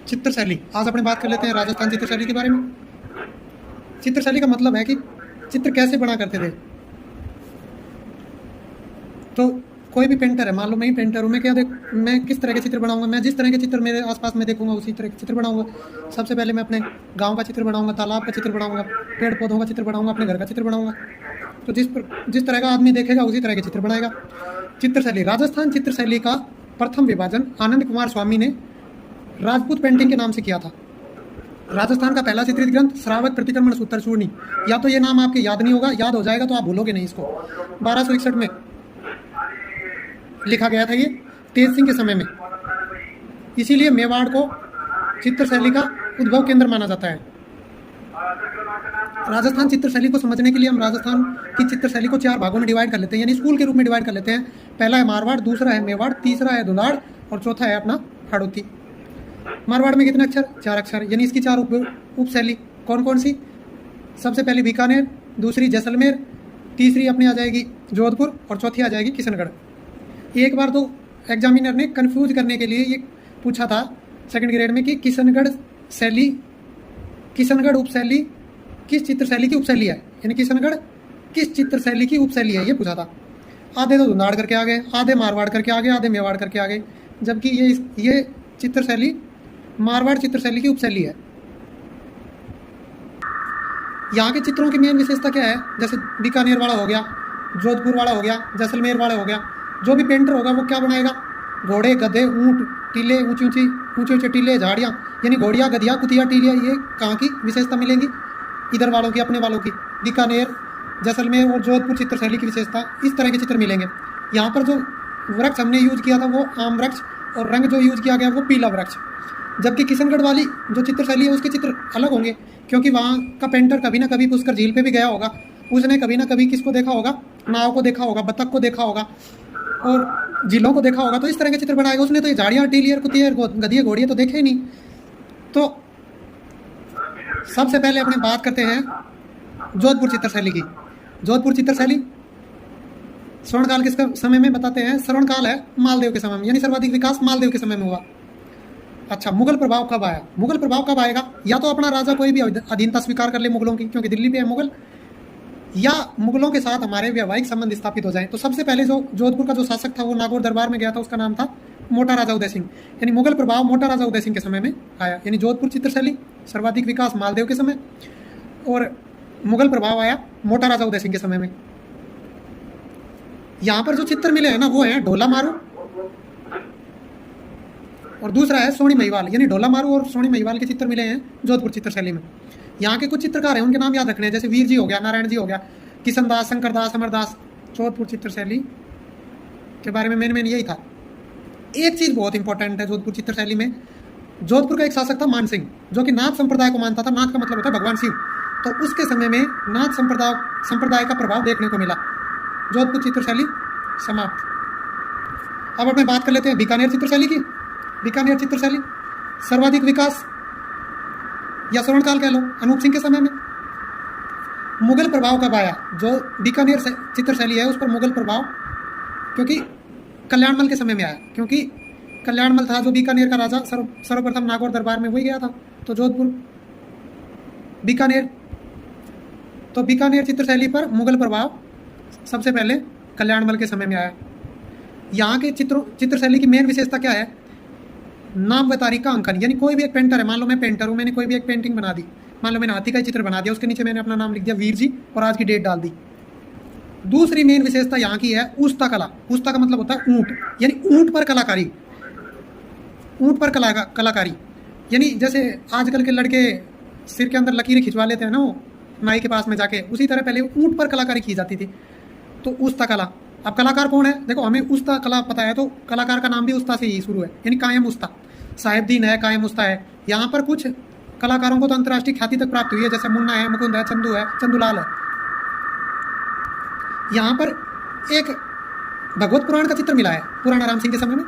चित्रशैली। आज अपने बात कर लेते हैं राजस्थान चित्रशैली के बारे में। चित्रशैली का मतलब है कि चित्र कैसे बना करते थे। तो कोई भी पेंटर है, मान लो मैं ही पेंटर हूँ, मैं किस तरह के चित्र बनाऊंगा। मैं जिस तरह के चित्र मेरे आसपास में देखूंगा उसी तरह के चित्र बनाऊंगा। सबसे पहले मैं अपने गांव का चित्र बनाऊंगा, तालाब का चित्र बनाऊंगा, पेड़ पौधों का चित्र बनाऊंगा, अपने घर का चित्र बनाऊंगा। तो जिस तरह का आदमी देखेगा उसी तरह के चित्र बनाएगा। चित्रशैली, राजस्थान चित्रशैली का प्रथम विभाजन आनंद कुमार स्वामी ने राजपूत पेंटिंग के नाम से किया था। राजस्थान का पहला चित्रित ग्रंथ श्रावक प्रतिक्रमण सूत्र चूर्णी। या तो ये नाम आपके याद नहीं होगा, याद हो जाएगा तो आप भूलोगे नहीं इसको। 1261 में लिखा गया था ये, तेज सिंह के समय में। इसीलिए मेवाड़ को चित्रशैली का उद्भव केंद्र माना जाता है। राजस्थान चित्रशैली को समझने के लिए हम राजस्थान की चित्रशैली को 4 भागों में डिवाइड कर लेते हैं, यानी स्कूल के रूप में डिवाइड कर लेते हैं। पहला है मारवाड़, दूसरा है मेवाड़, तीसरा है धुंधाड़ और चौथा है अपना हाड़ौती। मारवाड़ में कितने अक्षर? 4 अक्षर, यानी इसकी 4 उपशैली कौन कौन सी? सबसे पहले बीकानेर, दूसरी जैसलमेर, तीसरी अपनी आ जाएगी जोधपुर और चौथी आ जाएगी किशनगढ़। एक बार तो एग्जामिनर ने कंफ्यूज करने के लिए ये पूछा था सेकंड ग्रेड में कि किशनगढ़ उपशैली किस चित्रशैली की उपशैली है, यानी किशनगढ़ किस चित्रशैली की उपशैली है, ये पूछा था। आधे तो धुंधाड़ करके आ गए, आधे मारवाड़ करके आ गए, आधे मेवाड़ करके आ गए, जबकि ये चित्रशैली मारवाड़ चित्रशैली की उपशैली है। यहाँ के चित्रों की मेन विशेषता क्या है? जैसे बीकानेर वाला हो गया, जोधपुर वाला हो गया, जैसलमेर वाला हो गया। जो भी पेंटर होगा वो क्या बनाएगा? घोड़े, गधे, ऊंट, टीले, ऊंचे टीले, झाड़ियाँ, यानी घोड़िया, गधिया, कुतिया, टीलिया। ये कहाँ की विशेषता मिलेंगी? इधर वालों की, अपने वालों की। बीकानेर, जैसलमेर और जोधपुर चित्रशैली की विशेषता, इस तरह के चित्र मिलेंगे। यहाँ पर जो वृक्ष हमने यूज किया था वो आम वृक्ष, और रंग जो यूज किया गया वो पीला वृक्ष। जबकि किशनगढ़ वाली जो चित्रशैली है उसके चित्र अलग होंगे, क्योंकि वहाँ का पेंटर कभी ना कभी पुष्कर झील पे भी गया होगा। उसने कभी ना कभी किसको देखा होगा? नाव को देखा होगा, बतख को देखा होगा और झीलों को देखा होगा। तो इस तरह के चित्र बनाएगा। उसने तो ये झाड़ियाँ, टीलियर, कुतियर, गधिया, घोड़िया तो देखे ही नहीं। तो सबसे पहले अपने बात करते हैं जोधपुर चित्रशैली की। जोधपुर चित्रशैली स्वर्णकाल के समय में बताते हैं। स्वर्णकाल है मालदेव के समय में, यानी सर्वाधिक विकास मालदेव के समय में हुआ। अच्छा, मुगल प्रभाव कब आया? मुगल प्रभाव कब आएगा? या तो अपना राजा कोई भी अधीनता स्वीकार कर ले मुगलों की, क्योंकि दिल्ली पे है मुगल, या मुगलों के साथ हमारे वैवाहिक संबंध स्थापित हो जाएं। तो सबसे पहले जो जोधपुर का जो शासक था वो नागौर दरबार में गया था, उसका नाम था मोटा राजा उदय सिंह। यानी मुगल प्रभाव मोटा राजा उदय सिंह के समय में आया। यानी जोधपुर चित्रशैली सर्वाधिक विकास मालदेव के समय, और मुगल प्रभाव आया मोटा राजा उदय सिंह के समय में। यहाँ पर जो चित्र मिले हैं ना वो है ढोला मारू और दूसरा है सोनी महिवाल। यानी ढोला मारू और सोनी महिवाल के चित्र मिले हैं जोधपुर चित्रशैली में। यहाँ के कुछ चित्रकार हैं, उनके नाम याद रखने हैं, जैसे वीर जी हो गया, नारायण जी हो गया, किशन दास, शंकर दास, अमरदास। जोधपुर चित्रशैली के बारे में मेन यही था। एक चीज़ बहुत इंपॉर्टेंट है जोधपुर चित्रशैली में। जोधपुर का एक शासक था मान सिंह, जो कि नाथ संप्रदाय को मानता था। नाथ का मतलब होता है भगवान शिव। तो उसके समय में नाथ संप्रदाय का प्रभाव देखने को मिला। जोधपुर चित्रशैली समाप्त। अब अपने बात कर लेते हैं बीकानेर चित्रशैली की। बीकानेर चित्रशैली सर्वाधिक विकास या स्वर्णकाल कह लो अनूप सिंह के समय में। मुगल प्रभाव कब आया? जो बीकानेर चित्रशैली है उस पर मुगल प्रभाव क्योंकि कल्याणमल के समय में आया, क्योंकि कल्याणमल था जो बीकानेर का राजा, सर्वप्रथम नागौर दरबार में वही गया था। तो जोधपुर, बीकानेर चित्रशैली पर मुगल प्रभाव सबसे पहले कल्याणमल के समय में आया। यहाँ के चित्रशैली की मेन विशेषता क्या है? नाम व तारीख का अंकन। यानी कोई भी एक पेंटर है, मान लो मैं पेंटर हूँ, मैंने कोई भी एक पेंटिंग बना दी, मान लो मैंने हाथी का चित्र बना दिया, उसके नीचे मैंने अपना नाम लिख दिया वीर जी और आज की डेट डाल दी। दूसरी मेन विशेषता यहाँ की है उस्ता कला। उस्ता का मतलब होता है ऊँट, यानी ऊँट पर कलाकारी। ऊँट पर कलाकारी यानी जैसे आजकल के लड़के सिर के अंदर लकीरें खिंचवा लेते हैं ना वो नाई के पास में जाके, उसी तरह पहले ऊँट पर कलाकारी की जाती थी। तो उस्ता कला। अब कलाकार कौन है? देखो, हमें उस्ता कला पता है, तो कलाकार का नाम भी उस्ता से ही शुरू है, यानी कायम उस्ता। साहिबदीन है, कायम उस्ता है। यहाँ पर कुछ कलाकारों को तो अंतर्राष्ट्रीय ख्याति तक प्राप्त हुई है, जैसे मुन्ना है, मुकुंद है, चंदूलाल है। यहाँ पर एक भगवत पुराण का चित्र मिला है पुराना राम सिंह के समय में।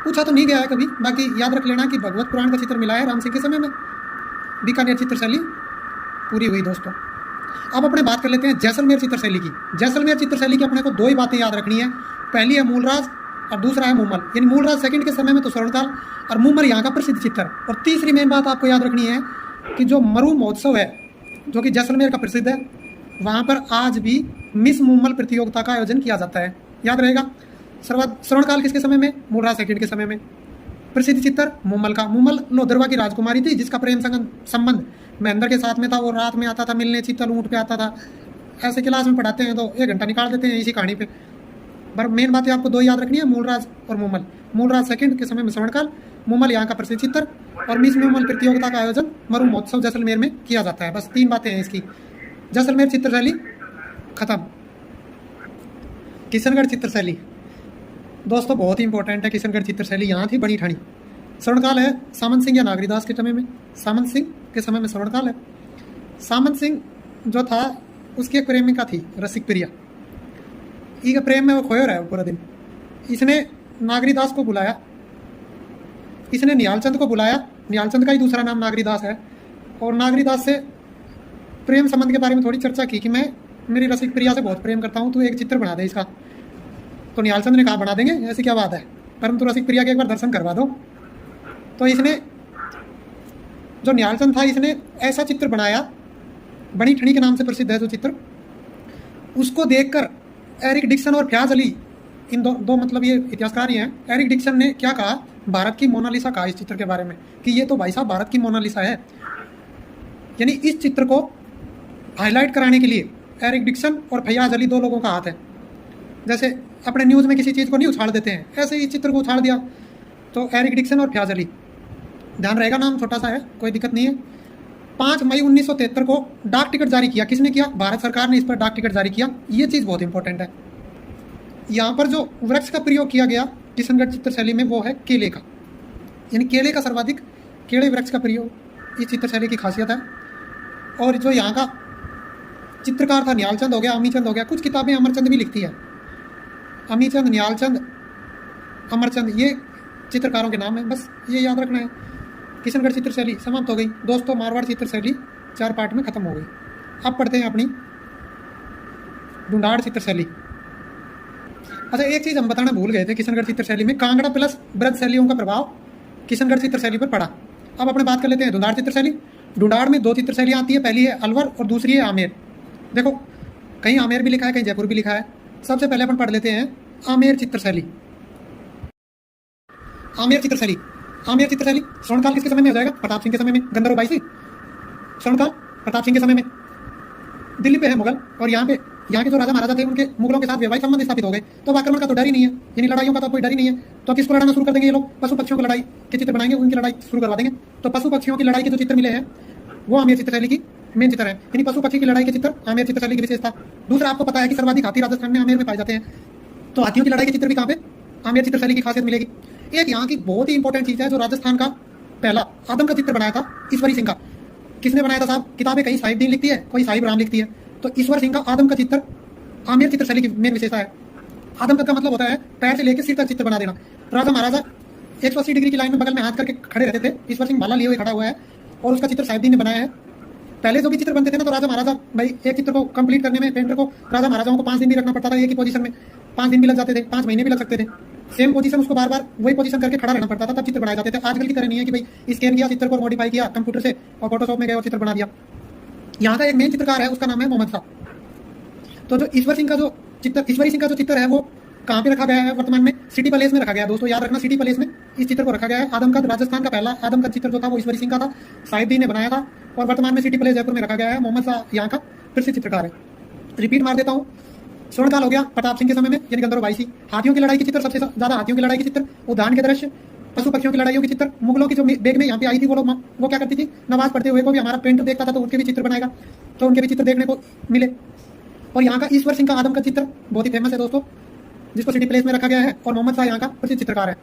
पूछा तो नहीं गया है कभी, बाकी याद रख लेना कि भगवत पुराण का चित्र मिला है राम सिंह के समय में। बीकानेर चित्रशैली पूरी हुई दोस्तों। अब अपने बात कर लेते हैं जैसलमेर चित्रशैली की। जैसलमेर चित्रशैली की अपने को 2 ही बातें याद रखनी है। पहली है मूलराज और दूसरा है मुमल, यानी मूलराज सेकंड के समय में तो स्वर्णकाल और मुमल यहाँ का प्रसिद्ध चित्र। और तीसरी मेन बात आपको याद रखनी है कि जो मरु महोत्सव है जो कि जैसलमेर का प्रसिद्ध है, वहाँ पर आज भी मिस मुमल प्रतियोगिता का आयोजन किया जाता है, याद रहेगा। स्वर्णकाल किसके समय में? मूलराज सेकंड के समय में। प्रसिद्ध चित्र मुमल का, मुमल लोधरवा की राजकुमारी थी जिसका प्रेम संबंध महेंद्र के साथ में था। वो रात में आता था मिलने, चित्तल ऊँट पे आता था। ऐसे क्लास में पढ़ाते हैं तो 1 घंटा निकाल देते हैं इसी कहानी पे। पर मेन बात है आपको 2 याद रखनी है, मूलराज और मुमल। मूलराज सेकंड के समय में स्वर्णकाल, मुमल यहाँ का प्रसिद्ध चित्र, और मिस मुमल प्रतियोगिता का आयोजन मरु महोत्सव जैसलमेर में किया जाता है। बस 3 बातें हैं इसकी। जैसलमेर चित्रशैली खत्म। किशनगढ़ चित्रशैली दोस्तों बहुत ही इंपॉर्टेंट है। किशनगढ़ चित्रशैली यहाँ थी बड़ी ठाणी। स्वर्णकाल है सामंत सिंह या नागरीदास के समय में। सामंत सिंह के समय में स्वर्णकाल है। सामंत सिंह जो था उसकी एक प्रेमिका थी रसिक प्रिया। ये प्रेम में वो खोया रहा है पूरा दिन। इसने नागरीदास को बुलाया, इसने निहालचंद को बुलाया। निहालचंद का ही दूसरा नाम नागरीदास है। और नागरीदास से प्रेम संबंध के बारे में थोड़ी चर्चा की कि मैं मेरी रसिक प्रिया से बहुत प्रेम करता हूँ, तो एक चित्र बना दे इसका। तो निहालचंद ने कहा बना देंगे, ऐसी क्या बात है, परंतु रसिक प्रिया के एक बार दर्शन करवा दो। तो इसने जो निहालचंद था इसने ऐसा चित्र बनाया, बड़ी ठणी के नाम से प्रसिद्ध है जो चित्र। उसको देखकर एरिक डिक्सन और फ्याज अली, इन दो मतलब ये इतिहासकार ही हैं। एरिक डिक्सन ने क्या कहा, भारत की मोनालिसा कहा इस चित्र के बारे में कि ये तो भाई साहब भारत की मोनालिसा है। यानी इस चित्र को हाईलाइट कराने के लिए एरिक डिक्सन और फैयाज अली 2 लोगों का हाथ है। जैसे अपने न्यूज़ में किसी चीज़ को नहीं उछाल देते हैं, ऐसे ही चित्र को उछाल दिया। तो एरिक डिक्सन और फ्याज अली, ध्यान रहेगा, नाम छोटा सा है, कोई दिक्कत नहीं है। 5 मई 1973 को डाक टिकट जारी किया। किसने किया? भारत सरकार ने इस पर डाक टिकट जारी किया। ये चीज़ बहुत इंपॉर्टेंट है। यहाँ पर जो वृक्ष का प्रयोग किया गया किशनगढ़ चित्रशैली में वो है केले का, यानी केले का सर्वाधिक, केले वृक्ष का प्रयोग इस चित्रशैली की खासियत है। और जो यहाँ का चित्रकार था निहालचंद हो गया, अमीचंद हो गया, कुछ किताबें अमरचंद भी लिखती है। अमीचंद, निहालचंद, अमरचंद, ये चित्रकारों के नाम है, बस ये याद रखना है। किशनगढ़ चित्रशैली समाप्त हो गई दोस्तों। मारवाड़ चित्रशैली 4 पार्ट में खत्म हो गई। अब पढ़ते हैं अपनी ढूंढाड़ चित्रशैली। अच्छा, एक चीज़ हम बताना भूल गए थे, किशनगढ़ चित्रशैली में कांगड़ा प्लस ब्रज शैलियों का प्रभाव किशनगढ़ चित्रशैली पर पड़ा। अब अपने बात कर लेते हैं ढूंढाड़ चित्रशैली। ढूंढाड़ में 2 चित्रशैलियाँ आती है, पहली है अलवर और दूसरी है आमेर। देखो कहीं आमेर भी लिखा है, कहीं जयपुर भी लिखा है। सबसे पहले अपन पढ़ लेते हैं आमेर चित्रशैली। आमेर चित्रशैली, आमेर चित्रशैली स्वर्णकाल किसके समय में हो जाएगा? प्रताप सिंह के समय में। गंधर्व बाईसी स्वर्णकाल प्रताप सिंह के समय में। दिल्ली पे है मुगल, और यहाँ के जो राजा महाराजा थे उनके मुगलों के साथ वैवाहिक संबंध स्थापित हो गए, तो अब आक्रमण का तो डर ही नहीं है, यानी लड़ाइयों का तो कोई डर ही नहीं है। तो किसको लड़ाना शुरू कर देंगे ये लोग? पशु पक्षियों की लड़ाई के चित्र बनाएंगे, उनकी लड़ाई शुरू करवा देंगे। तो पशु पक्षियों की लड़ाई के जो चित्र मिले हैं वो आमेर चित्रशैली की मेन चित्र है, यानी पशु पक्षी की लड़ाई के चित्र आमेर चित्रशैली की विशेषता। दूसरा, आपको पता है कि सर्वाधिक हाथी राजस्थान में आमेर में पाए जाते हैं, तो हाथियों की लड़ाई के चित्र भी कहाँ पे? आमेर चित्रशैली की खासियत मिलेगी। एक यहाँ की बहुत ही इंपॉर्टेंट चीज़ है, जो राजस्थान का पहला आदम का चित्र बनाया था ईश्वरी सिंह का। किसने बनाया था साहब? किताबें कहीं साहिब दीन लिखती है, कोई साहिब राम लिखती है। तो ईश्वर सिंह का आदम का चित्र आमेर चित्रशैली की मेन विशेषता है। आदम का मतलब होता है पैर से लेकर सिर तक चित्र बना देना। राजा महाराजा 180 डिग्री की लाइन में बगल में हाथ करके खड़े रहते थे। ईश्वर सिंह भाला लिए हुए खड़ा हुआ है और उसका चित्र साहिबदीन ने बनाया है। पहले जो भी चित्र बनते थे ना, तो राजा महाराजा भाई एक चित्र को कंप्लीट करने में पेंटर को, राजा महाराजाओं को 5 दिन भी रखना पड़ता था एक ही पोजीशन में। 5 दिन भी लग जाते थे, 5 महीने भी लग सकते थे। सेम पोजीशन, उसको बार बार वही पोजीशन करके खड़ा रहना पड़ता था, तब चित्र बनाए जाते थे। आजकल की तरह नहीं है कि भाई स्कैन किया चित्र को, मॉडिफाई किया कंप्यूटर से और फोटोशॉप में गए और चित्र बना दिया। यहाँ का एक मेन चित्रकार है, उसका नाम है मोहम्मद शाह। तो जो ईश्वरी सिंह का जो चित्र है वो कहाँ पे रखा गया है? वर्तमान में सिटी पैलेस में रखा गया है दोस्तों, याद रखना, सिटी पैलेस में इस चित्र को रखा गया है। आदम का राजस्थान का पहला आदम का चित्र जो था वो ईश्वरी सिंह का था, साहिबदीन ने बनाया था, और वर्तमान में सिटी पैलेस जयपुर में रखा गया है। मोहम्मद शाह यहाँ का प्रसिद्ध चित्रकार है। रिपीट मार देता हूँ, स्वर्णकाल हो गया प्रताप सिंह के समय में, यानी गंधर्व बाईसी। हाथियों की लड़ाई के चित्र, सबसे ज्यादा हाथियों की लड़ाई के चित्र, उद्यान के दृश्य, पशु पक्षियों की लड़ाइयों के चित्र। मुगलों की जो बेग में यहाँ पे आई थी वो क्या करती थी? नमाज पढ़ते हुए को भी हमारा पेंटर देखता था तो उनके भी चित्र बनाएगा, तो उनके भी चित्र देखने को मिले। और यहाँ का ईश्वर सिंह का आदम का चित्र बहुत ही फेमस है दोस्तों, जिसको सिटी प्लेस में रखा गया है, और मोहम्मद शाह यहाँ का प्रसिद्ध चित्रकार है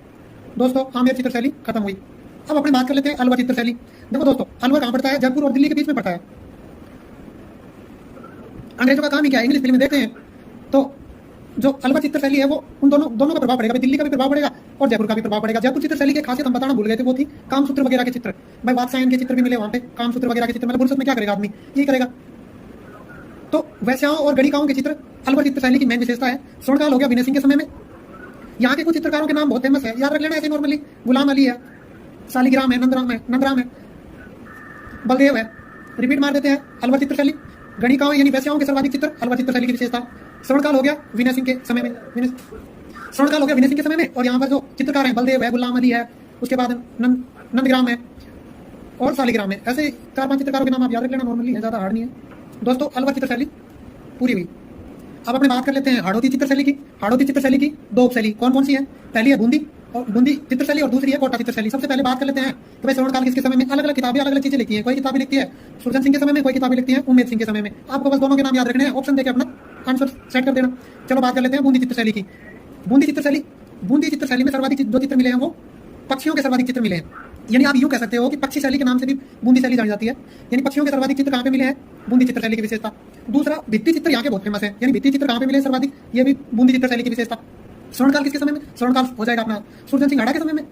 दोस्तों। आमेर चित्रशैली खत्म हुई। अब अपनी बात कर लेते हैं अलवर चित्रशैली। देखो दोस्तों, अलवर कहाँ पड़ता है? जयपुर और दिल्ली के बीच में पड़ता है। अंग्रेजों का काम ही क्या है? इंग्लिश फिल्म देखते हैं। तो जो अलवर चित्रशैली है वो उन दोनों का प्रभाव पड़ेगा, दिल्ली का भी प्रभाव पड़ेगा और जयपुर का भी प्रभाव पड़ेगा। जयपुर चित्रशैली की खासियत हम बताना भूल गए थे, वो थी कामसूत्र वगैरह के चित्र। भाई वात्स्यायन के चित्र भी मिले वहाँ पे, कामसूत्र वगैरह के चित्र। मतलब फुर्सत में क्या करेगा आदमी? यही करेगा। तो वैश्याओं और गणिकाओं के चित्र अलवर चित्रशैली की मेन विशेषता है। स्वर्णकाल हो गया विनय सिंह के समय में, यहाँ के कुछ चित्रकारों के नाम बहुत फेमस है, याद रख लेना ऐसे नॉर्मली। गुलाम अली है, शालिग्राम है, नंदराम है, बलदेव है। रिपीट मार देते हैं। अलवर चित्रशैली, गणिकाओं यानी वैश्याओं के सर्वाधिक चित्र, अलवर चित्रशैली की विशेषता। श्रवणकाल हो गया विनय सिंह के समय में, श्रवणकाल हो गया विनय सिंह के समय में। और यहाँ पर जो चित्रकार हैं बलदेव है, गुलाम अली है, उसके बाद नंदग्राम है और शालिग्राम है। ऐसे 4-5 चित्रकारों के नाम आप याद रख लेना, नॉर्मली है, ज़्यादा हार्ड नहीं है दोस्तों। अलवर चित्रशैली पूरी हुई। अब अपने बात कर लेते हैं हाड़ौती चित्रशैली की। हाड़ौती चित्रशैली की 2 उपशैली कौन कौन सी है? पहली है बूंदी चित्रशैली और दूसरी है कोटा चित्रशैली। सबसे पहले बात कर लेते हैं कि भाई श्रवणकाल किसके समय में? अलग अलग किताबें अलग अलग चीजें लिखी है। कोई किताबें लिखती है सुरजन सिंह के समय में, कोई किताबें लिखती है उम्मेद सिंह के समय में। आपको बस दोनों के नाम याद रखने हैं, ऑप्शन देकर अपना आंसर सेट कर देना। चलो बात कर लेते हैं बूंदी चित्रशैली की। बूंदी चित्रशैली में सर्वाधिक जो चित्र मिले हैं वो पक्षियों के सर्वाधिक चित्र मिले हैं। यानी आप यूं कह सकते हो कि पक्षी शैली के नाम से भी बूंदी शैली जानी जाती है। यानी पक्षियों के सर्वाधिक चित्र कहाँ पे मिले हैं? बूंदी चित्रशैली की विशेषता। दूसरा, भित्ति चित्र यहाँ के बहुत फेमस है। यानी भित्ति चित्र कहाँ पे मिले हैं सर्वाधिक? ये भी बूंदी चित्रशैली की विशेषता। श्रवणकाल किसके समय में? श्रवणकाल हो जाएगा अपना सुरजन सिंह हाड़ा के समय में।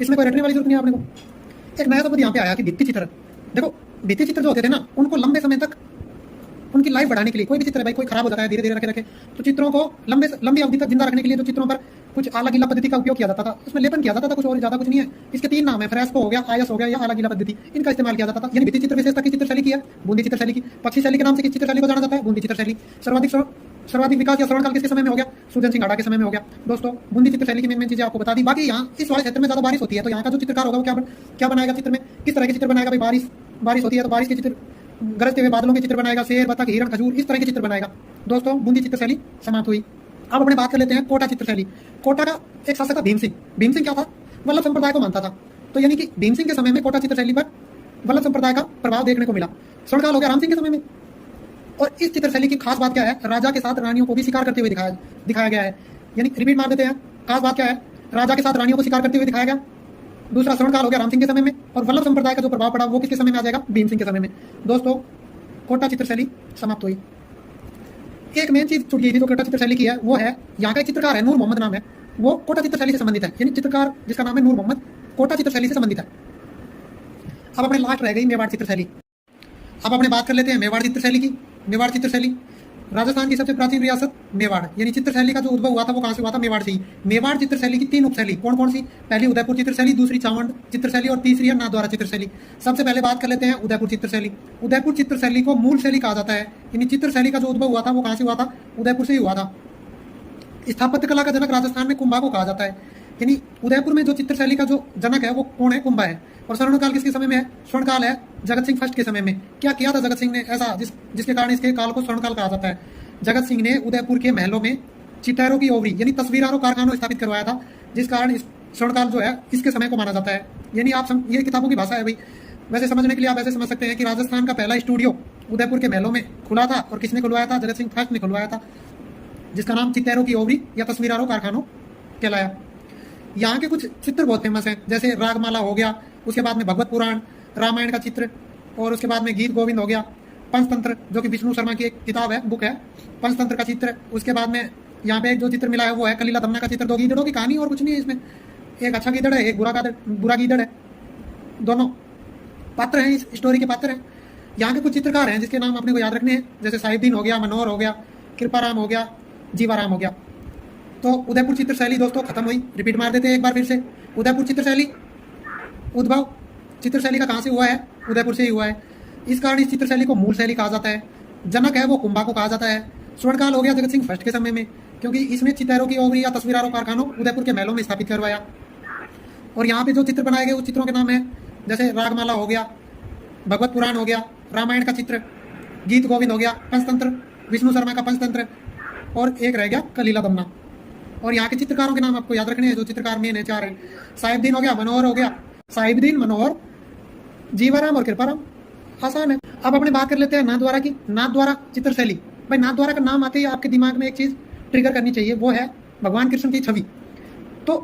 इसमें कोई रटने वाली जरूरत नहीं है आपने को। एक नया शब्द यहाँ पे आया कि भित्ति चित्र। देखो भित्ति चित्र जो होते थे ना, उनको लंबे समय तक उनकी लाइफ बढ़ाने के लिए, कोई भी चित्र है भाई कोई खराब हो जाता है धीरे धीरे रखे तो चित्रों को लंबी अवधि तक जिंदा रखने के लिए जो चित्रों पर कुछ आला गीला पद्धति का उपयोग किया जाता था, उसमें लेपन किया जाता था, कुछ और ज्यादा कुछ नहीं है। इसके 3 नाम है, फ्रेस्को हो गया, आयस हो गया या आला गीला पद्धति, इनका इस्तेमाल किया जाता था। यानी भित्ति चित्र विशेषता की चित्रशैली की है बूंदी चित्रशैली की। पक्षी शैली के नाम से किस चित्रशैली को जाना जाता है? बूंदी चित्रशैली। सर्वाधिक विकास या श्रवणकाल किसके समय में हो गया? सुरजन सिंह हाड़ा के समय में हो गया। दोस्तों बूंदी चित्रशैली की मेन चीजें आपको बता दी। बाकी यहाँ इस वाले क्षेत्र में ज्यादा बारिश होती है, तो यहाँ का जो चित्रकार होगा वो क्या बनाएगा चित्र में? किस तरह के चित्र बनाएगा? भाई बारिश होती है तो बारिश के चित्र, गरजते हुए बादलों के चित्र बनाएगा, शेर, बतख, हिरण, खजूर, इस तरह के चित्र बनाएगा। दोस्तों बूंदी चित्रशैली समाप्त हुई। अब अपने बात कर लेते हैं कोटा चित्रशैली। कोटा का एक शासक था भीम सिंह। भीम सिंह क्या था? वल्लभ संप्रदाय को मानता था। तो यानी कि भीम सिंह के समय में कोटा चित्रशैली पर वल्लभ संप्रदाय का प्रभाव देखने को मिला। श्रवणकाल हो गया राम सिंह के समय में। और इस चित्रशैली की खास बात क्या है? राजा के साथ रानियों को भी शिकार करते हुए दिखाया गया है। यानी रिपीट मार देते हैं, खास बात क्या है? राजा के साथ रानियों को शिकार करते हुए दिखाया गया। दूसरा श्रवणकाल हो गया राम सिंह के समय में। और वल्लभ संप्रदाय का जो प्रभाव पड़ा वो किसके समय में आ जाएगा? भीम सिंह के समय में। दोस्तों कोटा चित्रशैली समाप्त हुई। एक मेन चीज छूट गई थी जो कोटा चित्रशैली की है, वो है यहाँ का एक चित्रकार है नूर मोहम्मद नाम है, वो कोटा चित्रशैली से संबंधित है। यानी चित्रकार जिसका नाम है नूर मोहम्मद, कोटा चित्रशैली से संबंधित है। अब अपने लास्ट रह गई मेवाड़ चित्रशैली। अब अपने बात कर लेते हैं मेवाड़ चित्रशैली की। मेवाड़ चित्रशैली राजस्थान की सबसे प्राचीन रियासत मेवाड़। यानी चित्रशैली का जो उद्भव हुआ था वो कहाँ से हुआ था? मेवाड़ से ही। मेवाड़ चित्रशैली की 3 उपशैली कौन कौन सी? पहली उदयपुर चित्रशैली, दूसरी चावंड चित्रशैली और तीसरी है नाथद्वारा चित्रशैली। सबसे पहले बात कर लेते हैं उदयपुर चित्रशैली। उदयपुर चित्रशैली को मूल शैली कहा जाता है। यानी चित्रशैली का जो उद्भव हुआ था वो कहाँ से हुआ था? उदयपुर से ही हुआ था। स्थापत्य कला का जनक राजस्थान में कुंभा को कहा जाता है। यानी उदयपुर में जो चित्रशैली का जो जनक है वो कौन है? कुंभा है। और स्वर्णकाल किसके समय में है? स्वर्णकाल है जगत सिंह फर्स्ट के समय में। क्या किया था जगत सिंह ने ऐसा जिसके कारण इसके काल को स्वर्णकाल कहा जाता है? जगत सिंह ने उदयपुर के महलों में चिटैरों की ओवरी यानी तस्वीरों कारखानों स्थापित करवाया था, जिस कारण इस स्वर्णकाल जो है इसके समय को माना जाता है। यानी आप ये किताबों की भाषा है भाई। वैसे समझने के लिए आप ऐसे समझ सकते हैं कि राजस्थान का पहला स्टूडियो उदयपुर के महलों में खुला था। और किसने खुलवाया था? जगत सिंह फर्स्ट ने खुलवाया था, जिसका नाम चिटैरों की ओवरी या तस्वीरों कारखानों कहलाया। यहाँ के कुछ चित्र बहुत फेमस हैं, जैसे रागमाला हो गया, उसके बाद में भगवत पुराण, रामायण का चित्र, और उसके बाद में गीत गोविंद हो गया, पंचतंत्र जो कि विष्णु शर्मा की एक किताब है, बुक है, पंचतंत्र का चित्र। उसके बाद में यहाँ पे एक जो चित्र मिला है वो है कलीला दमना का चित्र। 2 गीदड़ों की कहानी और कुछ नहीं है इसमें। एक अच्छा गीदड़ है, एक बुरा गीदड़ है। दोनों पात्र हैं, इस स्टोरी के पात्र हैं। यहाँ के कुछ चित्रकार हैं जिसके नाम अपने को याद रखने हैं, जैसे साहिबदीन हो गया, मनोहर हो गया, कृपाराम हो गया, जीवाराम हो गया। तो उदयपुर चित्रशैली दोस्तों खत्म हुई। रिपीट मार देते हैं एक बार फिर से। उदयपुर चित्रशैली उद्भव चित्रशैली का कहाँ से हुआ है? उदयपुर से ही हुआ है। इस कारण इस चित्रशैली को मूल शैली कहा जाता है। जनक है वो कुंभा को कहा जाता है। स्वर्णकाल हो गया जगत सिंह फर्स्ट के समय में, क्योंकि इसमें चितैरों की ओवरी या तस्वीरों कारखानों उदयपुर के महलों में स्थापित करवाया। और यहाँ पे जो चित्र बनाए गए उस चित्रों के नाम है, जैसे रागमाला हो गया, भगवत पुराण हो गया, रामायण का चित्र, गीत गोविंद हो गया, पंचतंत्र विष्णु शर्मा का पंचतंत्र, और एक रह गया कलीला दमना। और यहाँ के चित्रकारों के नाम आपको याद रखने हैं, जो चित्रकार मेन है 4 हैं। साहिबदीन हो गया, मनोहर हो गया, साहिबदीन, मनोहर, जीवाराम और कृपाराम। आसान है। अब अपने बात कर लेते हैं नाथद्वारा की। नाथद्वारा चित्रशैली। भाई नाथद्वारा का नाम आते ही आपके दिमाग में एक चीज ट्रिगर करनी चाहिए, वो है भगवान कृष्ण की छवि। तो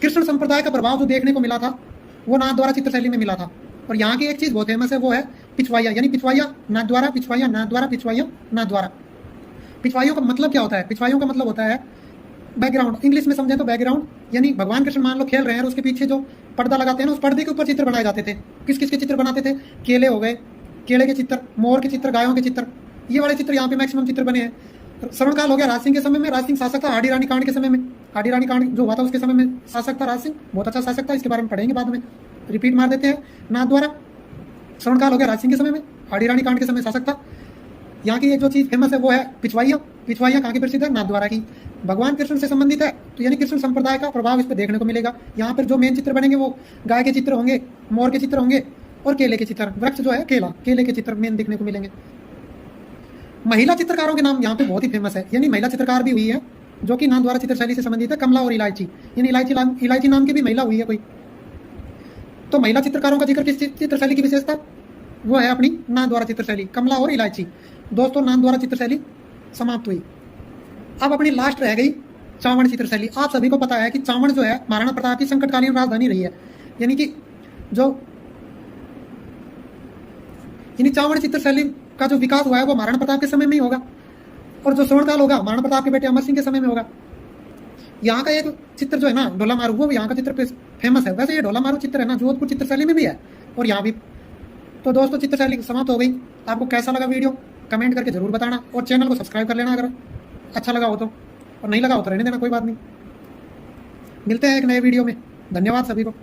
कृष्ण संप्रदाय का प्रभाव जो देखने को मिला था वो नाथद्वारा चित्रशैली में मिला था। और यहाँ की एक चीज बहुत फेमस है, वो है पिछवाइया। यानी पिछवाइया नाथद्वारा, पिछवाइया नाथद्वारा, पिछवाइया नाथद्वारा। पिछवाइयों का मतलब क्या होता है? पिछवाइयों का मतलब होता है बैकग्राउंड। इंग्लिश में समझे तो बैकग्राउंड, यानी भगवान कृष्ण मान लो खेल रहे हैं और उसके पीछे जो पर्दा लगाते हैं ना, उस पर्दे के ऊपर चित्र बनाए जाते थे। किस किस के चित्र बनाते थे? केले हो गए, केले के चित्र, मोर के चित्र, गायों के चित्र, ये वाले चित्र यहाँ पे मैक्सिमम चित्र बने हैं। श्रवणकाल हो गया राज सिंह के समय में। राज सिंह शासक था हाड़ी रानी कांड के समय में। आडी रानी कांड जो हुआ था उसके समय में शासक था राज सिंह, बहुत अच्छा शासक था, इसके बारे में पढ़ेंगे बाद में, रिपीट मार देते हैं। नाथ द्वारा श्रवण काल हो गया राज सिंह के समय में, आडी रानी कांड के समय शासक था। यहाँ की एक जो चीज़ फेमस है वो है पिछवाइयाँ। पिछवाइयाँ कहाँ की प्रसिद्ध है? नाथ द्वारा की। भगवान कृष्ण से संबंधित है, तो यानी कृष्ण संप्रदाय का प्रभाव इस पर देखने को मिलेगा। यहाँ पर जो मेन चित्र बनेंगे वो गाय के चित्र होंगे, मोर के चित्र होंगे और केले के चित्र, वृक्ष जो है केला, केले के चित्र मेन देखने को मिलेंगे। महिला चित्रकारों के नाम यहाँ पे बहुत ही फेमस है, यानी महिला चित्रकार भी हुई है जो कि नाथ द्वारा चित्रशैली से संबंधित है, कमला और इलायची, यानी इलायची नाम की भी महिला हुई है कोई। तो महिला चित्रकारों का जिक्र किस चित्रशैली की विशेषता? वो है अपनी नाथ द्वारा चित्रशैली, कमला और इलायची। दोस्तों नाथ द्वारा चित्रशैली समाप्त हुई। अब अपनी लास्ट रह गई चावड़ चित्रशैली। आप सभी को पता है कि चावड़ जो है महाराणा प्रताप की संकटकालीन राजधानी रही है, यानी कि चावड़ चित्रशैली का जो विकास हुआ है वो महाराणा प्रताप के समय में ही होगा, और जो स्वर्णकाल होगा महाराणा प्रताप के बेटे अमर सिंह के समय में होगा। यहाँ का एक चित्र जो है ना ढोला मारू, वो यहाँ का चित्र फेमस है। वैसे ये ढोला मारू चित्र है ना जोधपुर चित्रशैली में भी है और यहाँ भी। तो दोस्तों चित्रशैली समाप्त हो गई। आपको कैसा लगा वीडियो कमेंट करके जरूर बताना, और चैनल को सब्सक्राइब कर लेना अगर अच्छा लगा हो तो, और नहीं लगा हो तो रहने देना, कोई बात नहीं। मिलते हैं एक नए वीडियो में। धन्यवाद सभी को।